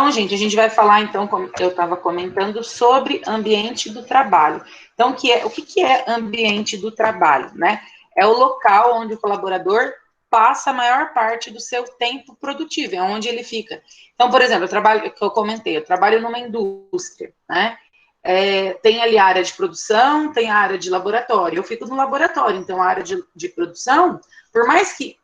gente, a gente vai falar, então, como eu estava comentando, sobre ambiente do trabalho. Então, o que é ambiente do trabalho, né? É o local onde o colaborador passa a maior parte do seu tempo produtivo, é onde ele fica. Então, por exemplo, eu trabalho numa indústria, né? Tem ali a área de produção, tem a área de laboratório. Eu fico no laboratório, então a área de produção, por mais que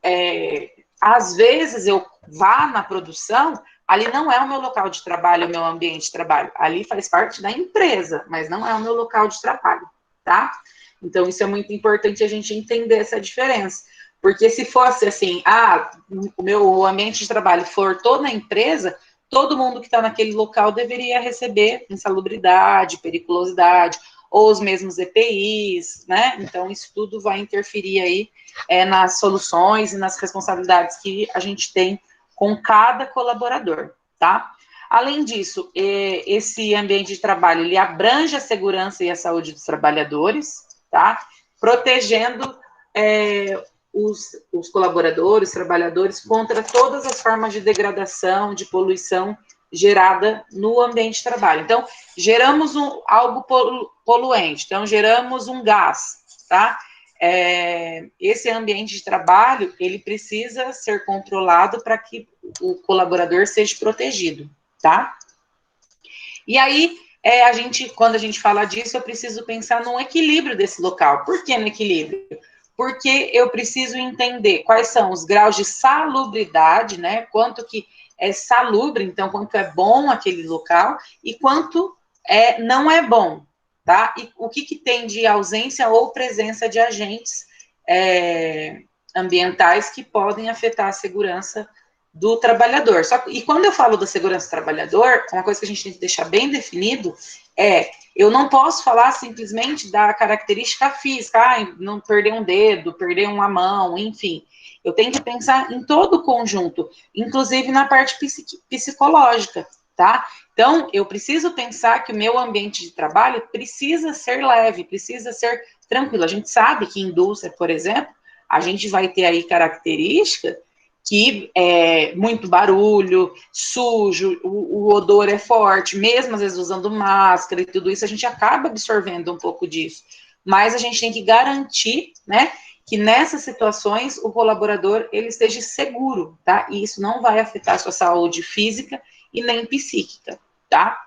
às vezes eu vá na produção, ali não é o meu local de trabalho, o meu ambiente de trabalho. Ali faz parte da empresa, mas não é o meu local de trabalho, tá? Então, isso é muito importante a gente entender essa diferença. Porque se fosse assim, o meu ambiente de trabalho for toda a empresa, todo mundo que está naquele local deveria receber insalubridade, periculosidade, ou os mesmos EPIs, né? Então, isso tudo vai interferir aí nas soluções e nas responsabilidades que a gente tem com cada colaborador, tá? Além disso, esse ambiente de trabalho, ele abrange a segurança e a saúde dos trabalhadores, tá? Protegendo os colaboradores, trabalhadores, contra todas as formas de degradação, de poluição gerada no ambiente de trabalho. Então, geramos algo poluente, então geramos um gás, tá? Esse ambiente de trabalho, ele precisa ser controlado para que o colaborador seja protegido, tá? E aí, quando a gente fala disso, eu preciso pensar no equilíbrio desse local. Por que no equilíbrio? Porque eu preciso entender quais são os graus de salubridade, né? Quanto que é salubre, então quanto é bom aquele local e quanto não é bom, tá? E o que tem de ausência ou presença de agentes ambientais que podem afetar a segurança do trabalhador. E quando eu falo da segurança do trabalhador, uma coisa que a gente tem que deixar bem definido eu não posso falar simplesmente da característica física, não perder um dedo, perder uma mão, enfim. Eu tenho que pensar em todo o conjunto, inclusive na parte psicológica, tá? Então, eu preciso pensar que o meu ambiente de trabalho precisa ser leve, precisa ser tranquilo. A gente sabe que em indústria, por exemplo, a gente vai ter aí característica que é muito barulho, sujo, o odor é forte, mesmo às vezes usando máscara e tudo isso, a gente acaba absorvendo um pouco disso. Mas a gente tem que garantir, né, que nessas situações o colaborador ele esteja seguro, tá? E isso não vai afetar a sua saúde física e nem psíquica, tá?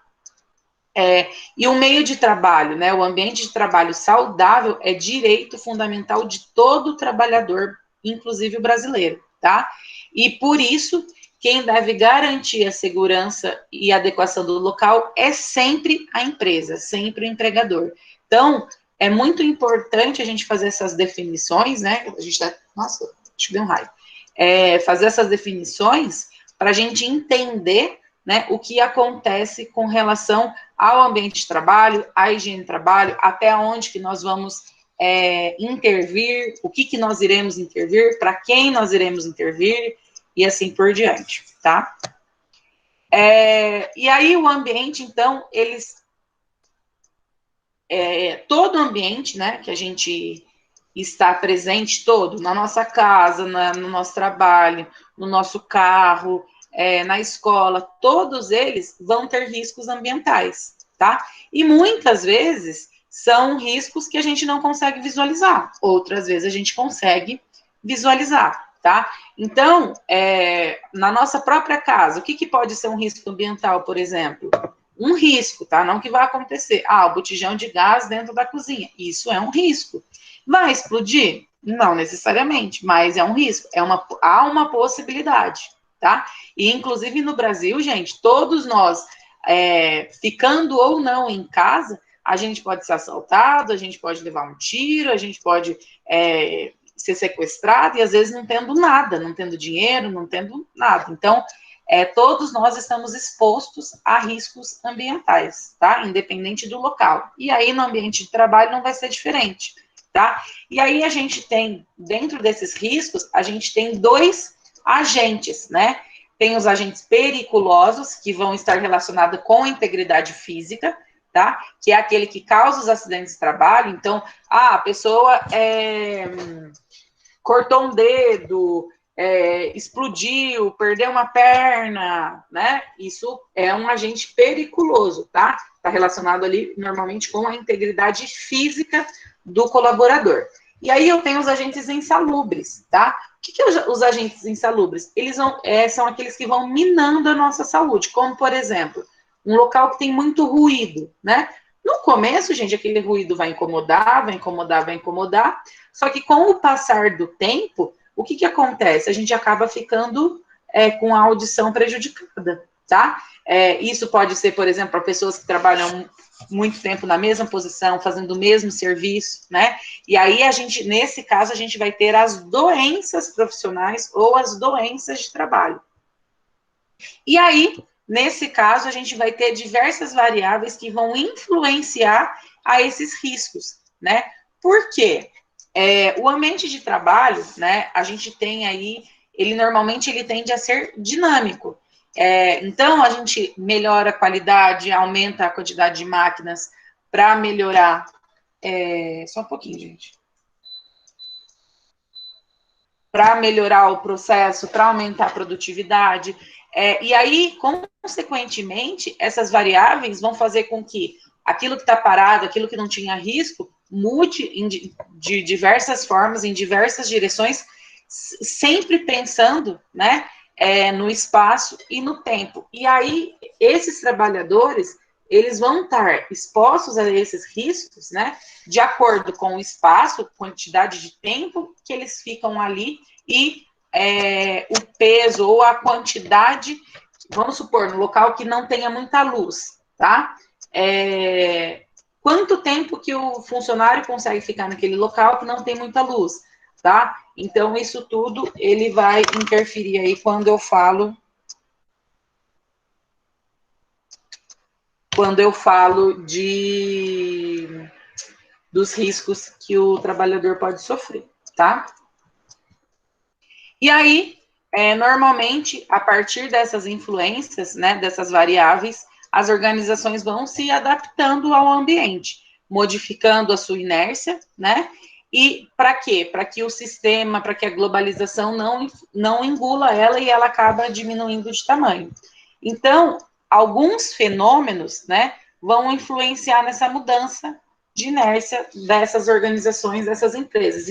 E o meio de trabalho, né, o ambiente de trabalho saudável é direito fundamental de todo trabalhador, inclusive o brasileiro, tá? E por isso, quem deve garantir a segurança e adequação do local é sempre a empresa, sempre o empregador. Então, é muito importante a gente fazer essas definições, né? A gente tá, nossa, acho que deu um raio. Fazer essas definições para a gente entender, né, o que acontece com relação ao ambiente de trabalho, à higiene de trabalho, até onde que nós vamos intervir, o que nós iremos intervir, para quem nós iremos intervir, e assim por diante, tá? E aí o ambiente, então, todo ambiente, né, que a gente está presente todo, na nossa casa, no nosso trabalho, no nosso carro, na escola, todos eles vão ter riscos ambientais, tá? E muitas vezes são riscos que a gente não consegue visualizar, outras vezes a gente consegue visualizar, tá? Então, na nossa própria casa, o que pode ser um risco ambiental, por exemplo? Um risco, tá? Não que vai acontecer. O botijão de gás dentro da cozinha. Isso é um risco. Vai explodir? Não necessariamente, mas é um risco. Há uma possibilidade, tá? E, inclusive, no Brasil, gente, todos nós, ficando ou não em casa, a gente pode ser assaltado, a gente pode levar um tiro, a gente pode ser sequestrado e, às vezes, não tendo nada, não tendo dinheiro, não tendo nada. Então, todos nós estamos expostos a riscos ambientais, tá? Independente do local. E aí, no ambiente de trabalho, não vai ser diferente, tá? E aí, a gente tem, dentro desses riscos, a gente tem dois agentes, né? Tem os agentes periculosos, que vão estar relacionados com a integridade física, tá? Que é aquele que causa os acidentes de trabalho. Então, a pessoa cortou um dedo, explodiu, perdeu uma perna, né? Isso é um agente periculoso, tá? Está relacionado ali, normalmente, com a integridade física do colaborador. E aí eu tenho os agentes insalubres, tá? O que os agentes insalubres? Eles são aqueles que vão minando a nossa saúde, como, por exemplo, um local que tem muito ruído, né? No começo, gente, aquele ruído vai incomodar, vai incomodar, vai incomodar, só que com o passar do tempo, o que acontece? A gente acaba ficando com a audição prejudicada, tá? Isso pode ser, por exemplo, para pessoas que trabalham muito tempo na mesma posição, fazendo o mesmo serviço, né? E aí, nesse caso, a gente vai ter as doenças profissionais ou as doenças de trabalho. E aí, nesse caso, a gente vai ter diversas variáveis que vão influenciar a esses riscos, né? Por quê? O ambiente de trabalho, né, a gente tem aí, normalmente ele tende a ser dinâmico. Então, a gente melhora a qualidade, aumenta a quantidade de máquinas para melhorar... só um pouquinho, gente. Para melhorar o processo, para aumentar a produtividade. E aí, consequentemente, essas variáveis vão fazer com que aquilo que está parado, aquilo que não tinha risco, mude de diversas formas, em diversas direções, sempre pensando, né, no espaço e no tempo. E aí, esses trabalhadores, eles vão estar expostos a esses riscos, né, de acordo com o espaço, quantidade de tempo que eles ficam ali e o peso ou a quantidade, vamos supor, no local que não tenha muita luz, tá? Quanto tempo que o funcionário consegue ficar naquele local que não tem muita luz, tá? Então, isso tudo, ele vai interferir aí quando eu falo dos riscos que o trabalhador pode sofrer, tá? E aí, normalmente, a partir dessas influências, né, dessas variáveis, as organizações vão se adaptando ao ambiente, modificando a sua inércia, né? E para quê? Para que o sistema, para que a globalização não engula ela e ela acaba diminuindo de tamanho. Então, alguns fenômenos, né, vão influenciar nessa mudança de inércia dessas organizações, dessas empresas.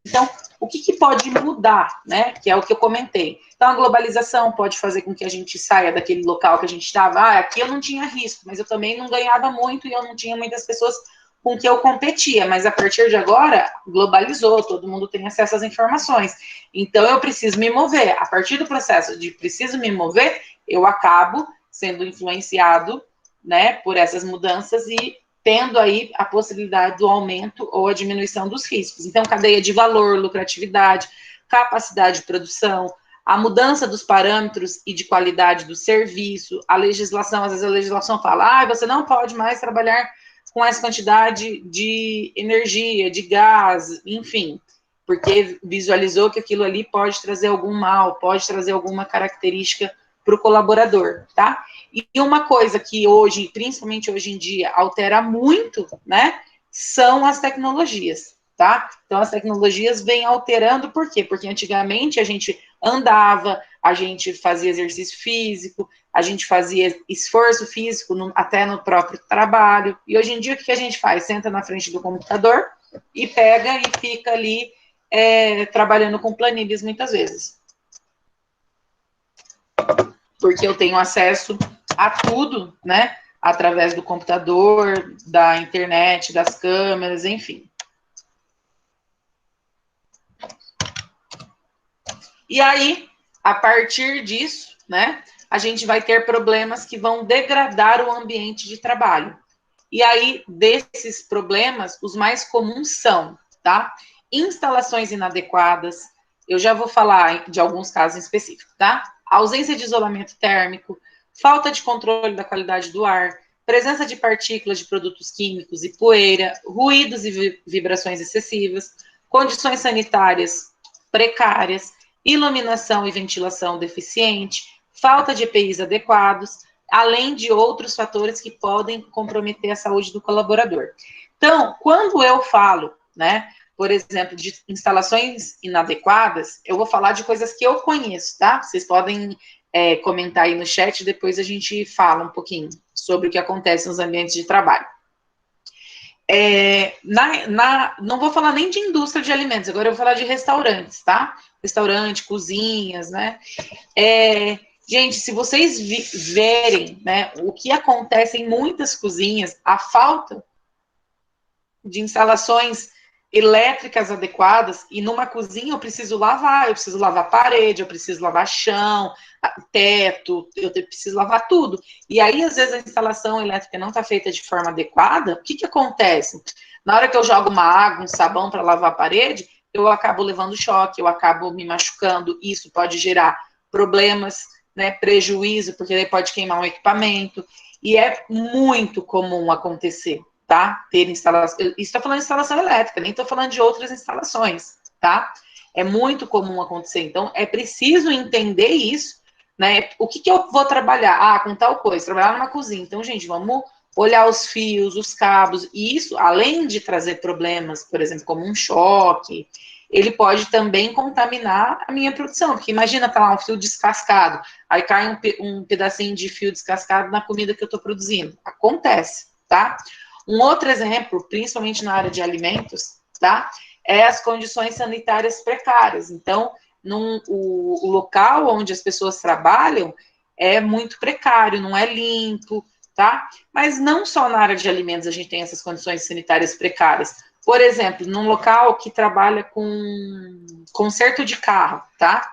Então, o que pode mudar, né? Que é o que eu comentei. Então, a globalização pode fazer com que a gente saia daquele local que a gente estava. Aqui eu não tinha risco, mas eu também não ganhava muito e eu não tinha muitas pessoas com que eu competia. Mas a partir de agora, globalizou, todo mundo tem acesso às informações. Então, eu preciso me mover. A partir do processo de preciso me mover, eu acabo sendo influenciado, né, por essas mudanças e tendo aí a possibilidade do aumento ou a diminuição dos riscos. Então, cadeia de valor, lucratividade, capacidade de produção, a mudança dos parâmetros e de qualidade do serviço, a legislação, às vezes a legislação fala, você não pode mais trabalhar com essa quantidade de energia, de gás, enfim, porque visualizou que aquilo ali pode trazer algum mal, pode trazer alguma característica para o colaborador, tá? E uma coisa que hoje, principalmente hoje em dia, altera muito, né, são as tecnologias, tá? Então, as tecnologias vêm alterando, por quê? Porque antigamente a gente andava, a gente fazia exercício físico, a gente fazia esforço físico até no próprio trabalho, e hoje em dia o que a gente faz? Senta na frente do computador e pega e fica ali trabalhando com planilhas muitas vezes. Porque eu tenho acesso a tudo, né? Através do computador, da internet, das câmeras, enfim. E aí, a partir disso, né, a gente vai ter problemas que vão degradar o ambiente de trabalho. E aí, desses problemas, os mais comuns são, tá? Instalações inadequadas, eu já vou falar de alguns casos específicos, tá? Ausência de isolamento térmico, falta de controle da qualidade do ar, presença de partículas de produtos químicos e poeira, ruídos e vibrações excessivas, condições sanitárias precárias, iluminação e ventilação deficiente, falta de EPIs adequados, além de outros fatores que podem comprometer a saúde do colaborador. Então, quando eu falo, né, por exemplo, de instalações inadequadas, eu vou falar de coisas que eu conheço, tá? Vocês podem comentar aí no chat, depois a gente fala um pouquinho sobre o que acontece nos ambientes de trabalho. Não vou falar nem de indústria de alimentos, agora eu vou falar de restaurantes, tá? Restaurante, cozinhas, né? Gente, se vocês verem, né, o que acontece em muitas cozinhas, a falta de instalações elétricas adequadas, e numa cozinha eu preciso lavar parede, eu preciso lavar chão, teto, eu preciso lavar tudo. E aí, às vezes, a instalação elétrica não está feita de forma adequada, o que acontece? Na hora que eu jogo uma água, um sabão para lavar a parede, eu acabo levando choque, eu acabo me machucando, isso pode gerar problemas, né, prejuízo, porque ele pode queimar um equipamento, e é muito comum acontecer, tá? Ter instalação, isso estou falando de instalação elétrica, nem estou falando de outras instalações, tá? É muito comum acontecer, então é preciso entender isso, né? O que eu vou trabalhar? Com tal coisa, trabalhar numa cozinha. Então, gente, vamos olhar os fios, os cabos, e isso, além de trazer problemas, por exemplo, como um choque, ele pode também contaminar a minha produção, porque imagina, tá lá um fio descascado, aí cai um pedacinho de fio descascado na comida que eu estou produzindo. Acontece, tá? Um outro exemplo, principalmente na área de alimentos, tá? É as condições sanitárias precárias. Então, o local onde as pessoas trabalham é muito precário, não é limpo, tá? Mas não só na área de alimentos a gente tem essas condições sanitárias precárias. Por exemplo, num local que trabalha com conserto de carro, tá?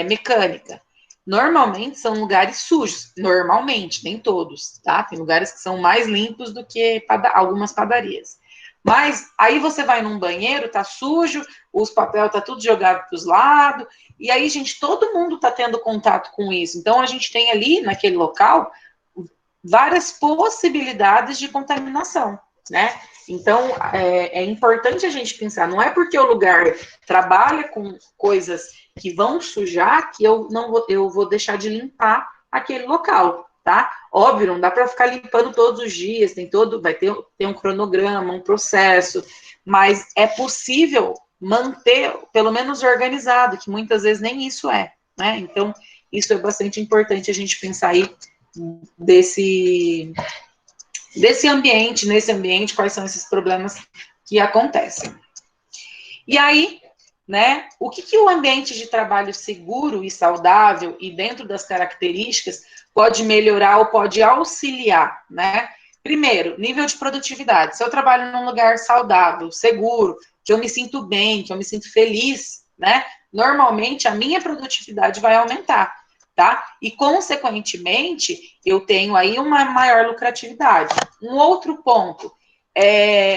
Mecânica. Normalmente são lugares sujos, normalmente, nem todos, tá? Tem lugares que são mais limpos do que algumas padarias. Mas aí você vai num banheiro, tá sujo, os papéis tá tudo jogado para os lados, e aí, gente, todo mundo tá tendo contato com isso. Então, a gente tem ali, naquele local, várias possibilidades de contaminação, né? Então, é importante a gente pensar, não é porque o lugar trabalha com coisas que vão sujar que eu vou deixar de limpar aquele local, tá? Óbvio, não dá para ficar limpando todos os dias, vai ter um cronograma, um processo, mas é possível manter, pelo menos organizado, que muitas vezes nem isso é, né? Então, isso é bastante importante a gente pensar aí nesse ambiente, quais são esses problemas que acontecem. E aí, né, o que o ambiente de trabalho seguro e saudável e dentro das características pode melhorar ou pode auxiliar, né? Primeiro, nível de produtividade. Se eu trabalho num lugar saudável, seguro, que eu me sinto bem, que eu me sinto feliz, né? Normalmente a minha produtividade vai aumentar, tá? E, consequentemente, eu tenho aí uma maior lucratividade. Um outro ponto,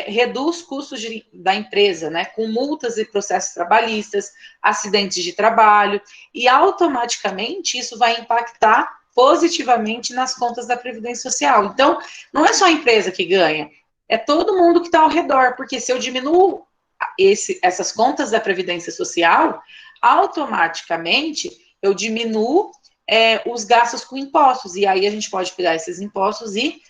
reduz custos da empresa, né? Com multas e processos trabalhistas, acidentes de trabalho, e automaticamente isso vai impactar positivamente nas contas da Previdência Social. Então, não é só a empresa que ganha, é todo mundo que está ao redor, porque se eu diminuo essas contas da Previdência Social, automaticamente eu diminuo os gastos com impostos, e aí a gente pode pegar esses impostos e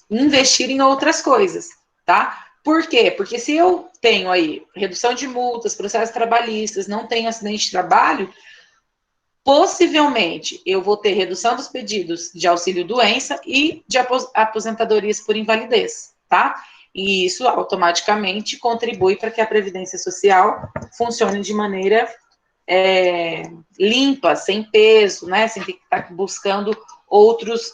investir em outras coisas, tá? Por quê? Porque se eu tenho aí redução de multas, processos trabalhistas, não tenho acidente de trabalho, possivelmente eu vou ter redução dos pedidos de auxílio-doença e de aposentadorias por invalidez, tá? E isso automaticamente contribui para que a Previdência Social funcione de maneira limpa, sem peso, né? Sem ter que estar buscando outros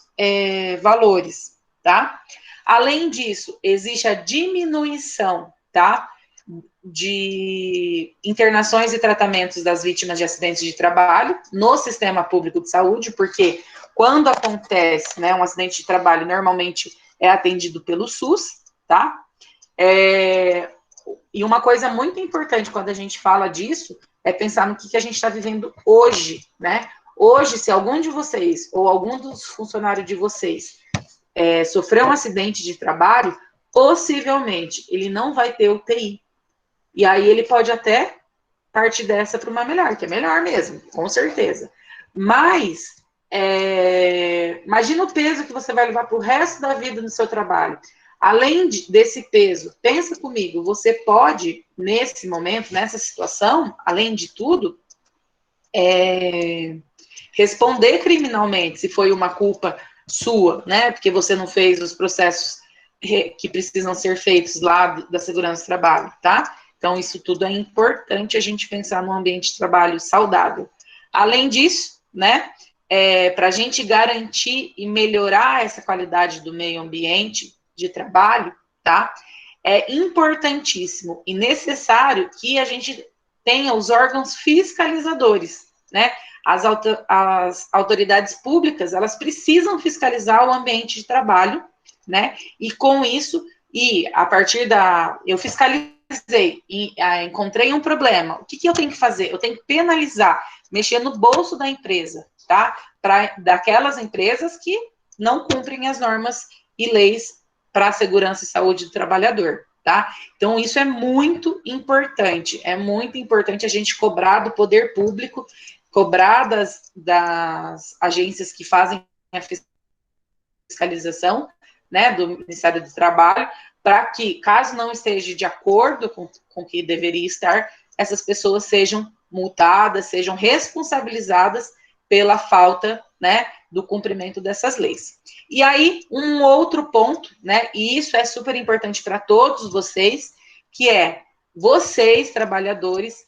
valores, tá? Além disso, existe a diminuição, tá? De internações e tratamentos das vítimas de acidentes de trabalho no sistema público de saúde, porque quando acontece, né, um acidente de trabalho, normalmente é atendido pelo SUS, tá? E uma coisa muito importante quando a gente fala disso é pensar no que a gente está vivendo hoje, né? Hoje, se algum de vocês ou algum dos funcionários de vocês sofreu um acidente de trabalho, possivelmente ele não vai ter UTI. E aí ele pode até partir dessa para uma melhor, que é melhor mesmo, com certeza. Mas, imagina o peso que você vai levar para o resto da vida no seu trabalho. além desse peso, pensa comigo, você pode, nesse momento, nessa situação, além de tudo, responder criminalmente, se foi uma culpa sua, né? Porque você não fez os processos que precisam ser feitos lá da segurança do trabalho, tá? Então, isso tudo é importante a gente pensar num ambiente de trabalho saudável. Além disso, né, para a gente garantir e melhorar essa qualidade do meio ambiente de trabalho, tá? É importantíssimo e necessário que a gente tenha os órgãos fiscalizadores, né? As autoridades públicas, elas precisam fiscalizar o ambiente de trabalho, né? E com isso, a partir eu fiscalizei e encontrei um problema, o que eu tenho que fazer? Eu tenho que penalizar, mexer no bolso da empresa, tá? Daquelas empresas que não cumprem as normas e leis para a segurança e saúde do trabalhador, tá? Então, isso é muito importante a gente cobrar do poder público, cobrar das agências que fazem a fiscalização, né, do Ministério do Trabalho, para que, caso não esteja de acordo com o que deveria estar, essas pessoas sejam multadas, sejam responsabilizadas pela falta, né, do cumprimento dessas leis. E aí, um outro ponto, né, e isso é super importante para todos vocês, que é vocês, trabalhadores,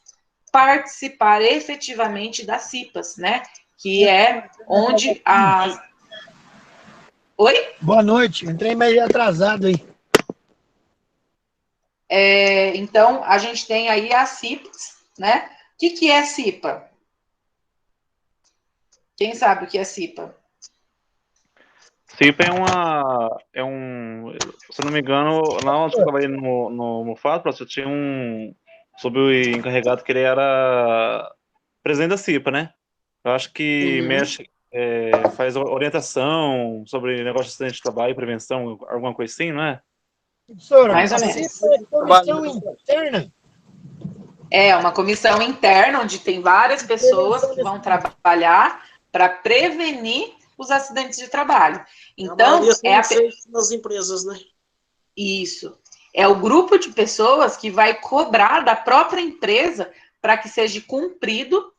participar efetivamente das CIPAs, né, que é onde as... Oi? Boa noite, entrei meio atrasado aí. Então, a gente tem aí as CIPAs, né? O que é CIPA? Quem sabe o que é CIPA? CIPA se eu não me engano, lá onde eu trabalhei no Mufato, eu tinha sobre o encarregado que ele era presidente da CIPA, né? Eu acho que mexe, faz orientação sobre negócio de acidente de trabalho e prevenção, alguma coisa assim, não é? Professora, Mais ou a menos. CIPA é comissão interna? É uma comissão interna onde tem várias pessoas que vão trabalhar para prevenir os acidentes de trabalho. Então, nas empresas, né? Isso. É o grupo de pessoas que vai cobrar da própria empresa para que seja cumprido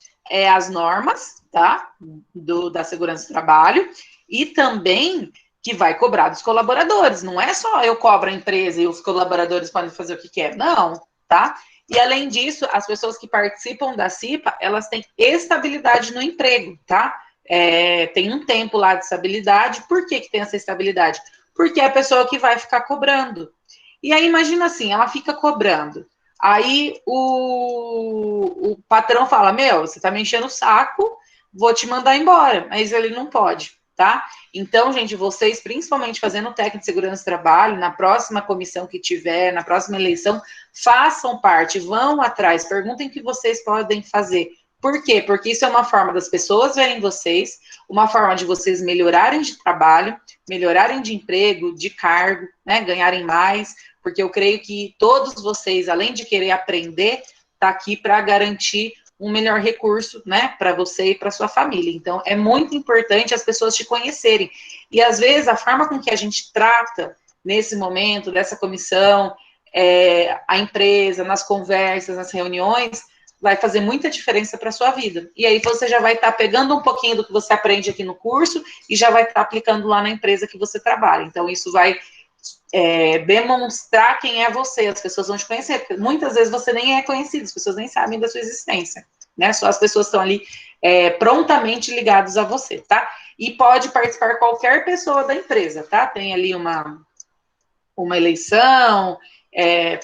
as normas, tá? Da segurança do trabalho e também que vai cobrar dos colaboradores. Não é só eu cobro a empresa e os colaboradores podem fazer o que quer. Não, tá? E além disso, as pessoas que participam da CIPA, elas têm estabilidade no emprego, tá? Tem um tempo lá de estabilidade. Por que tem essa estabilidade? Porque é a pessoa que vai ficar cobrando. E aí, imagina assim, ela fica cobrando. Aí o patrão fala, você tá me enchendo o saco, vou te mandar embora. Mas ele não pode, tá? Então, gente, vocês, principalmente fazendo técnico de segurança do trabalho, na próxima comissão que tiver, na próxima eleição, façam parte, vão atrás, perguntem o que vocês podem fazer. Por quê? Porque isso é uma forma das pessoas verem vocês, uma forma de vocês melhorarem de trabalho, melhorarem de emprego, de cargo, né, ganharem mais, porque eu creio que todos vocês, além de querer aprender, tá aqui para garantir um melhor recurso, né, para você e para sua família. Então, é muito importante as pessoas te conhecerem. E, às vezes, a forma com que a gente trata, nesse momento, dessa comissão, a empresa, nas conversas, nas reuniões, vai fazer muita diferença para a sua vida. E aí você já vai estar pegando um pouquinho do que você aprende aqui no curso e já vai estar aplicando lá na empresa que você trabalha. Então, isso vai demonstrar quem é você, as pessoas vão te conhecer, porque muitas vezes você nem é conhecido, as pessoas nem sabem da sua existência, né? Só as pessoas estão ali prontamente ligadas a você, tá? E pode participar qualquer pessoa da empresa, tá? Tem ali uma eleição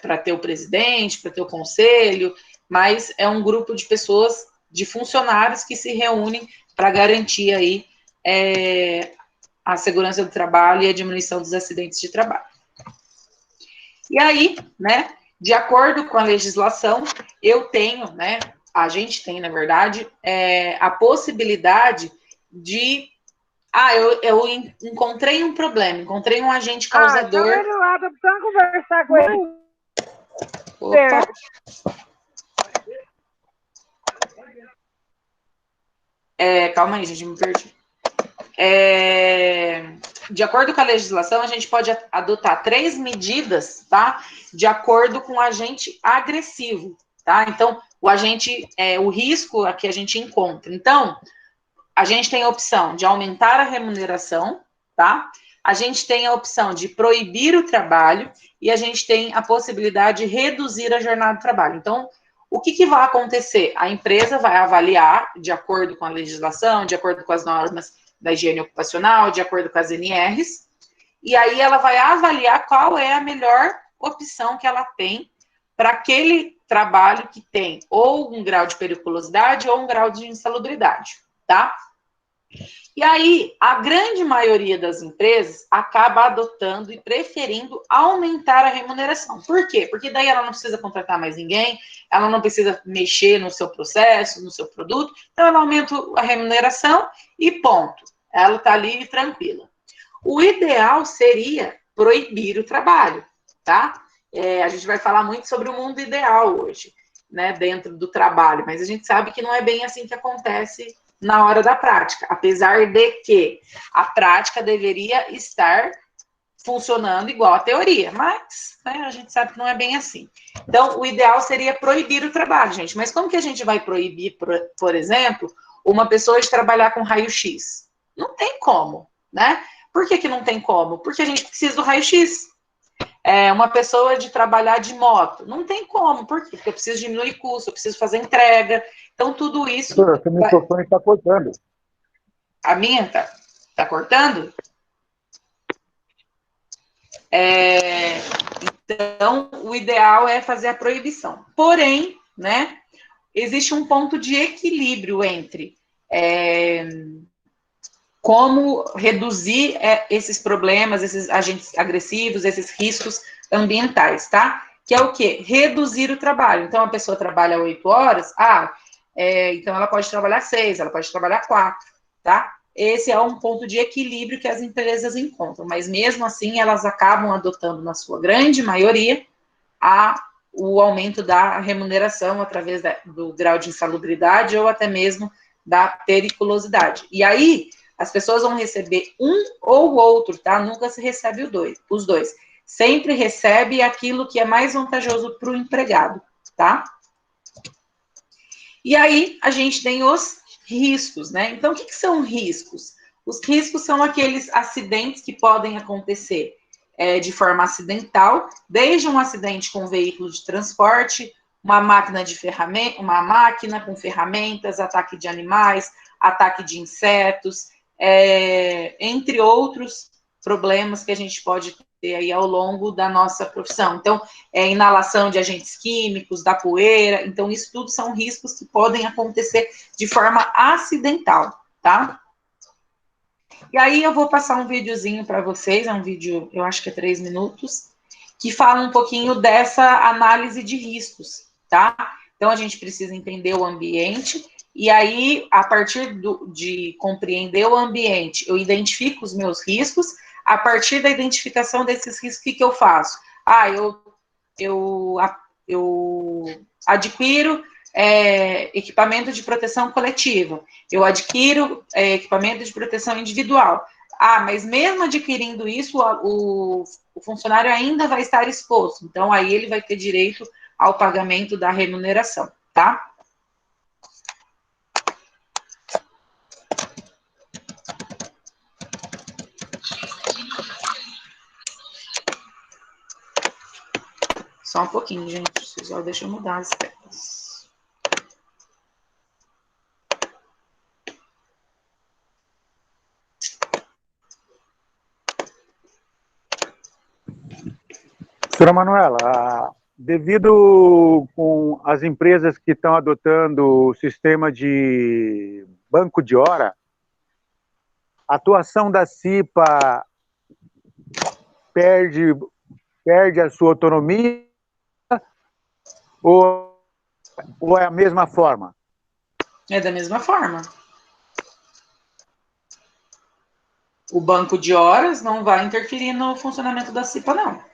para ter o presidente, para ter o conselho, mas é um grupo de pessoas, de funcionários que se reúnem para garantir aí a segurança do trabalho e a diminuição dos acidentes de trabalho. E aí, né, de acordo com a legislação, eu tenho, né, a gente tem, na verdade, a possibilidade de... eu encontrei um problema, encontrei um agente causador... chama ele lá, tô precisando conversar com ele. Opa! Calma aí, gente, me perdi. de acordo com a legislação, a gente pode adotar 3 medidas, tá? De acordo com o agente agressivo, tá? Então, o risco aqui a gente encontra. Então, a gente tem a opção de aumentar a remuneração, tá? A gente tem a opção de proibir o trabalho e a gente tem a possibilidade de reduzir a jornada de trabalho. Então, o que vai acontecer? A empresa vai avaliar, de acordo com a legislação, de acordo com as normas da higiene ocupacional, de acordo com as NRs, e aí ela vai avaliar qual é a melhor opção que ela tem para aquele trabalho que tem ou um grau de periculosidade ou um grau de insalubridade, tá? E aí, a grande maioria das empresas acaba adotando e preferindo aumentar a remuneração. Por quê? Porque daí ela não precisa contratar mais ninguém, ela não precisa mexer no seu processo, no seu produto, então ela aumenta a remuneração e ponto. Ela está ali tranquila. O ideal seria proibir o trabalho, tá? A gente vai falar muito sobre o mundo ideal hoje, né, dentro do trabalho, mas a gente sabe que não é bem assim que acontece na hora da prática, apesar de que a prática deveria estar funcionando igual à teoria, mas né, a gente sabe que não é bem assim. Então, o ideal seria proibir o trabalho, gente. Mas como que a gente vai proibir, por exemplo, uma pessoa de trabalhar com raio-x? Não tem como, né? Por que não tem como? Porque a gente precisa do raio-x. Uma pessoa de trabalhar de moto, não tem como. Por quê? Porque eu preciso diminuir custo, eu preciso fazer entrega. Então, tudo isso... Seu microfone está cortando. A minha tá cortando? Então, o ideal é fazer a proibição. Porém, né, existe um ponto de equilíbrio entre como reduzir esses problemas, esses agentes agressivos, esses riscos ambientais, tá? Que é o quê? Reduzir o trabalho. Então, a pessoa trabalha 8 horas, então ela pode trabalhar 6, ela pode trabalhar 4, tá? Esse é um ponto de equilíbrio que as empresas encontram, mas mesmo assim elas acabam adotando, na sua grande maioria, o aumento da remuneração através do grau de insalubridade ou até mesmo da periculosidade. E aí, as pessoas vão receber um ou outro, tá? Nunca se recebe os dois. Sempre recebe aquilo que é mais vantajoso para o empregado, tá? E aí, a gente tem os riscos, né? Então, o que são riscos? Os riscos são aqueles acidentes que podem acontecer de forma acidental, desde um acidente com um veículo de transporte, uma máquina com ferramentas, ataque de animais, ataque de insetos, entre outros problemas que a gente pode ter aí ao longo da nossa profissão. Então, inalação de agentes químicos, da poeira, então isso tudo são riscos que podem acontecer de forma acidental, tá? E aí eu vou passar um videozinho para vocês, é um vídeo, eu acho que é 3 minutos, que fala um pouquinho dessa análise de riscos, tá? Então, a gente precisa entender o ambiente, e aí, a partir de compreender o ambiente, eu identifico os meus riscos. A partir da identificação desses riscos, o que eu faço? Eu adquiro equipamento de proteção coletiva, eu adquiro equipamento de proteção individual. Mas mesmo adquirindo isso, o funcionário ainda vai estar exposto. Então, aí ele vai ter direito ao pagamento da remuneração, tá? Só um pouquinho, gente. Deixa eu mudar as telas. Senhora Manuela, devido com as empresas que estão adotando o sistema de banco de hora, a atuação da CIPA perde a sua autonomia ou é a mesma forma? É da mesma forma. O banco de horas não vai interferir no funcionamento da CIPA, não.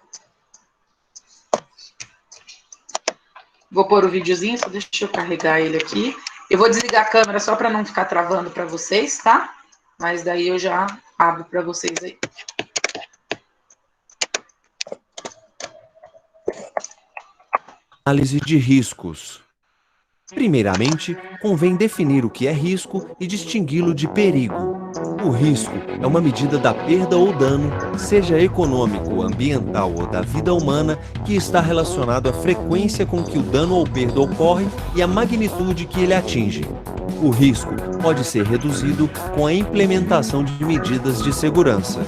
Vou pôr o videozinho, só deixa eu carregar ele aqui. Eu vou desligar a câmera só para não ficar travando para vocês, tá? Mas daí eu já abro para vocês aí. Análise de riscos. Primeiramente, convém definir o que é risco e distingui-lo de perigo. O risco é uma medida da perda ou dano, seja econômico, ambiental ou da vida humana, que está relacionado à frequência com que o dano ou perda ocorre e à magnitude que ele atinge. O risco pode ser reduzido com a implementação de medidas de segurança.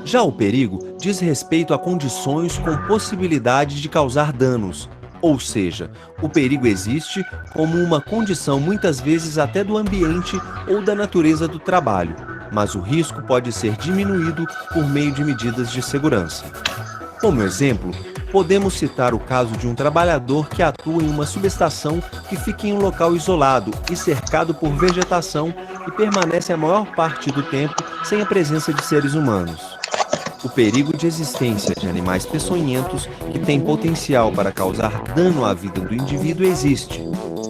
Já o perigo diz respeito a condições com possibilidade de causar danos, ou seja, o perigo existe como uma condição muitas vezes até do ambiente ou da natureza do trabalho, mas o risco pode ser diminuído por meio de medidas de segurança. Como exemplo, podemos citar o caso de um trabalhador que atua em uma subestação que fica em um local isolado e cercado por vegetação e permanece a maior parte do tempo sem a presença de seres humanos. O perigo de existência de animais peçonhentos que têm potencial para causar dano à vida do indivíduo existe.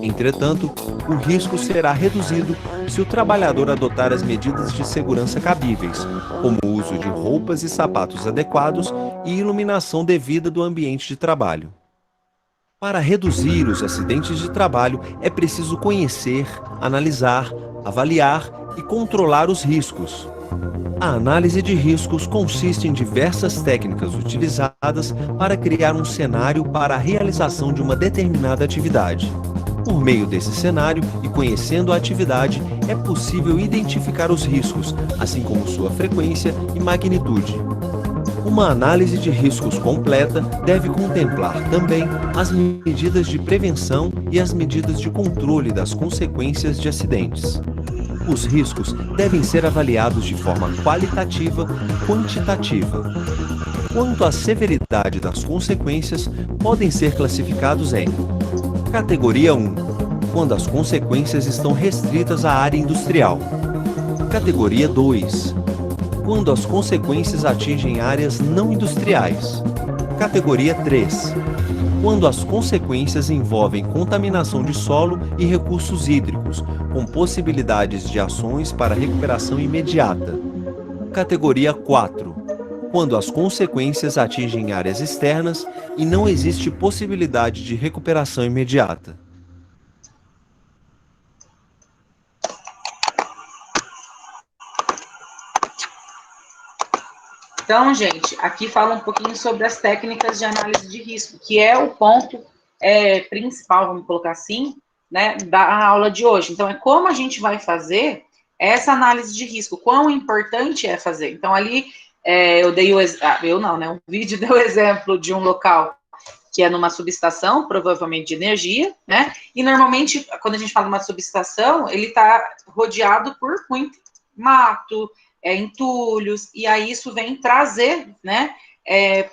Entretanto, o risco será reduzido se o trabalhador adotar as medidas de segurança cabíveis, como o uso de roupas e sapatos adequados e iluminação devida do ambiente de trabalho. Para reduzir os acidentes de trabalho, é preciso conhecer, analisar, avaliar e controlar os riscos. A análise de riscos consiste em diversas técnicas utilizadas para criar um cenário para a realização de uma determinada atividade. Por meio desse cenário e conhecendo a atividade, é possível identificar os riscos, assim como sua frequência e magnitude. Uma análise de riscos completa deve contemplar também as medidas de prevenção e as medidas de controle das consequências de acidentes. Os riscos devem ser avaliados de forma qualitativa e quantitativa. Quanto à severidade das consequências, podem ser classificados em Categoria 1, quando as consequências estão restritas à área industrial. Categoria 2, quando as consequências atingem áreas não industriais. Categoria 3, quando as consequências envolvem contaminação de solo e recursos hídricos, com possibilidades de ações para recuperação imediata. Categoria 4, quando as consequências atingem áreas externas e não existe possibilidade de recuperação imediata. Então, gente, aqui fala um pouquinho sobre as técnicas de análise de risco, que é o ponto principal, vamos colocar assim, né, da aula de hoje. Então, é como a gente vai fazer essa análise de risco, quão importante é fazer. Então, ali, eu dei um vídeo deu o exemplo de um local que é numa subestação, provavelmente de energia, né, e normalmente, quando a gente fala de uma subestação, ele está rodeado por muito mato, entulhos, e aí isso vem trazer, né,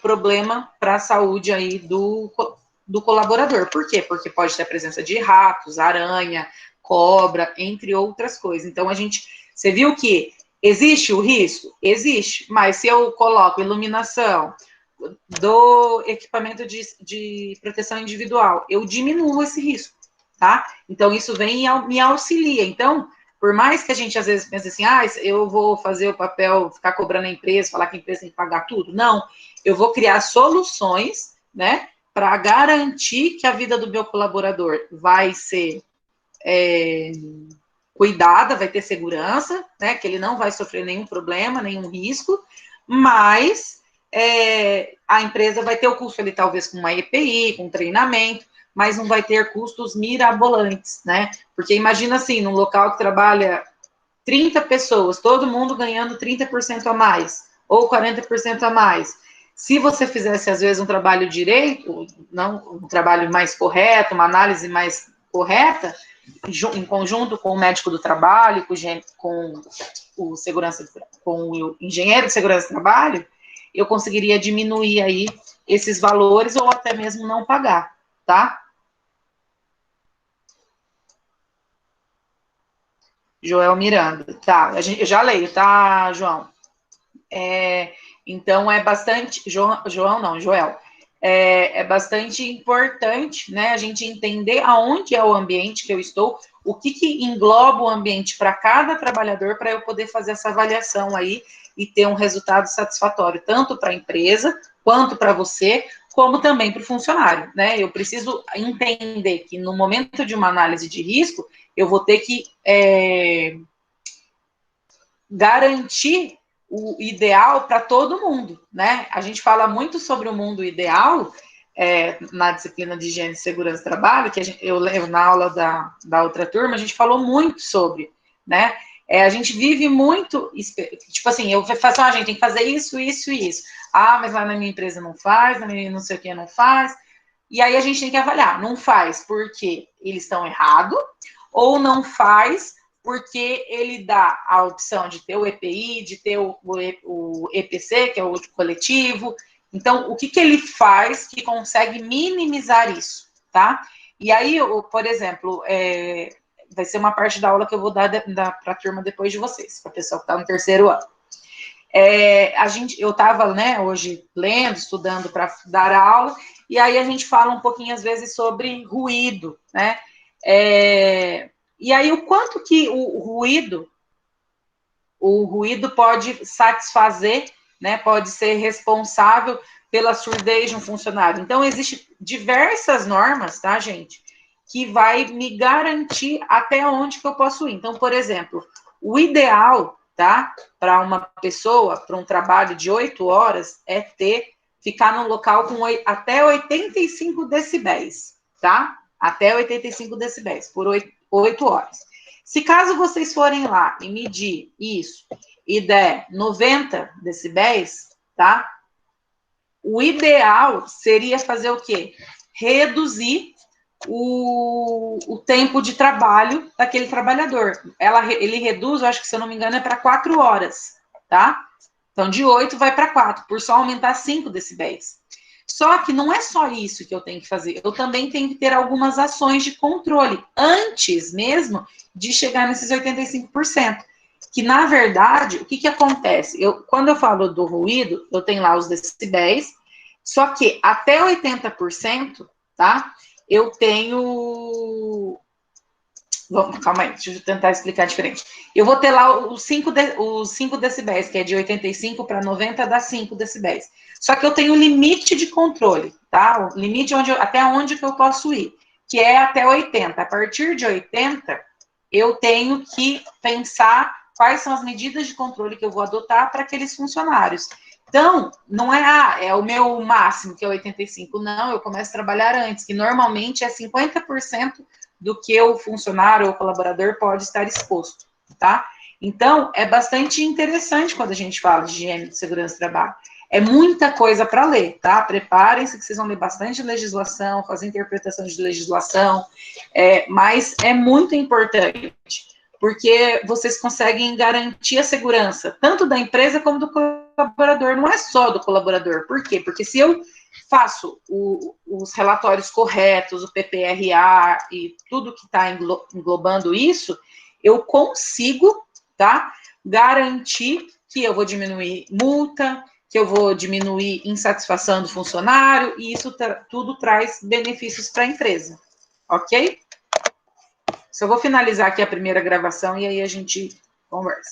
problema para a saúde aí do colaborador. Por quê? Porque pode ter a presença de ratos, aranha, cobra, entre outras coisas. Então, você viu que existe o risco? Existe, mas se eu coloco iluminação do equipamento de proteção individual, eu diminuo esse risco, tá? Então, isso vem e me auxilia. Então, por mais que a gente às vezes pense assim, eu vou fazer o papel, ficar cobrando a empresa, falar que a empresa tem que pagar tudo. Não, eu vou criar soluções, né, para garantir que a vida do meu colaborador vai ser cuidada, vai ter segurança, né, que ele não vai sofrer nenhum problema, nenhum risco, mas a empresa vai ter o custo ali, talvez, com uma EPI, com treinamento, mas não vai ter custos mirabolantes, né? Porque imagina assim, num local que trabalha 30 pessoas, todo mundo ganhando 30% a mais, ou 40% a mais. Se você fizesse, às vezes, um trabalho direito, não, um trabalho mais correto, uma análise mais correta, em conjunto com o médico do trabalho, com o engenheiro de segurança do trabalho, eu conseguiria diminuir aí esses valores ou até mesmo não pagar, tá? Joel Miranda, tá, eu já leio, tá, João? Então, é bastante, Joel, é bastante importante, né, a gente entender aonde é o ambiente que eu estou, o que engloba o ambiente para cada trabalhador, para eu poder fazer essa avaliação aí e ter um resultado satisfatório, tanto para a empresa, quanto para você, como também para o funcionário, né? Eu preciso entender que no momento de uma análise de risco, eu vou ter que garantir o ideal para todo mundo, né? A gente fala muito sobre o mundo ideal na disciplina de higiene e segurança do trabalho, que eu levo na aula da outra turma, a gente falou muito sobre, né? A gente vive muito, tipo assim, eu faço, a gente tem que fazer isso, isso e isso. Ah, mas lá na minha empresa não faz, na minha não sei o que não faz. E aí a gente tem que avaliar, não faz porque eles estão errados, ou não faz porque ele dá a opção de ter o EPI, de ter o EPC, que é o coletivo. Então, o que ele faz que consegue minimizar isso, tá? E aí, por exemplo, vai ser uma parte da aula que eu vou dar para a turma depois de vocês, para a pessoa que está no terceiro ano. Eu estava, né, hoje lendo, estudando para dar a aula, e aí a gente fala um pouquinho, às vezes, sobre ruído, né? E aí, o quanto que o ruído pode satisfazer, né, pode ser responsável pela surdez de um funcionário. Então, existem diversas normas, tá, gente, que vai me garantir até onde que eu posso ir. Então, por exemplo, o ideal, tá, para uma pessoa, para um trabalho de 8 horas, é ficar num local com até 85 decibéis, tá? Até 85 decibéis, por 8 horas. Se caso vocês forem lá e medir isso e der 90 decibéis, tá? O ideal seria fazer o quê? Reduzir o tempo de trabalho daquele trabalhador. Ele reduz, eu acho que, se eu não me engano, é para 4 horas, tá? Então, de 8 vai para 4, por só aumentar 5 decibéis. Só que não é só isso que eu tenho que fazer, eu também tenho que ter algumas ações de controle, antes mesmo de chegar nesses 85%. Que, na verdade, o que acontece? Quando eu falo do ruído, eu tenho lá os decibéis, só que até 80%, tá? Eu tenho... Calma aí, deixa eu tentar explicar diferente. Eu vou ter lá os 5 decibéis, que é de 85 para 90, dá 5 decibéis. Só que eu tenho limite de controle, tá? O limite até onde que eu posso ir, que é até 80. A partir de 80, eu tenho que pensar quais são as medidas de controle que eu vou adotar para aqueles funcionários. Então, não é o meu máximo, que é 85. Não, eu começo a trabalhar antes, que normalmente é 50% do que o funcionário ou colaborador pode estar exposto, tá? Então, é bastante interessante quando a gente fala de higiene e segurança do trabalho. É muita coisa para ler, tá? Preparem-se que vocês vão ler bastante legislação, fazer interpretação de legislação, mas é muito importante, porque vocês conseguem garantir a segurança, tanto da empresa como do colaborador, não é só do colaborador. Por quê? Porque se eu faço os relatórios corretos, o PPRA e tudo que está englobando isso, eu consigo, tá, garantir que eu vou diminuir multa, que eu vou diminuir insatisfação do funcionário, e isso tudo traz benefícios para a empresa, ok? Só vou finalizar aqui a primeira gravação e aí a gente conversa.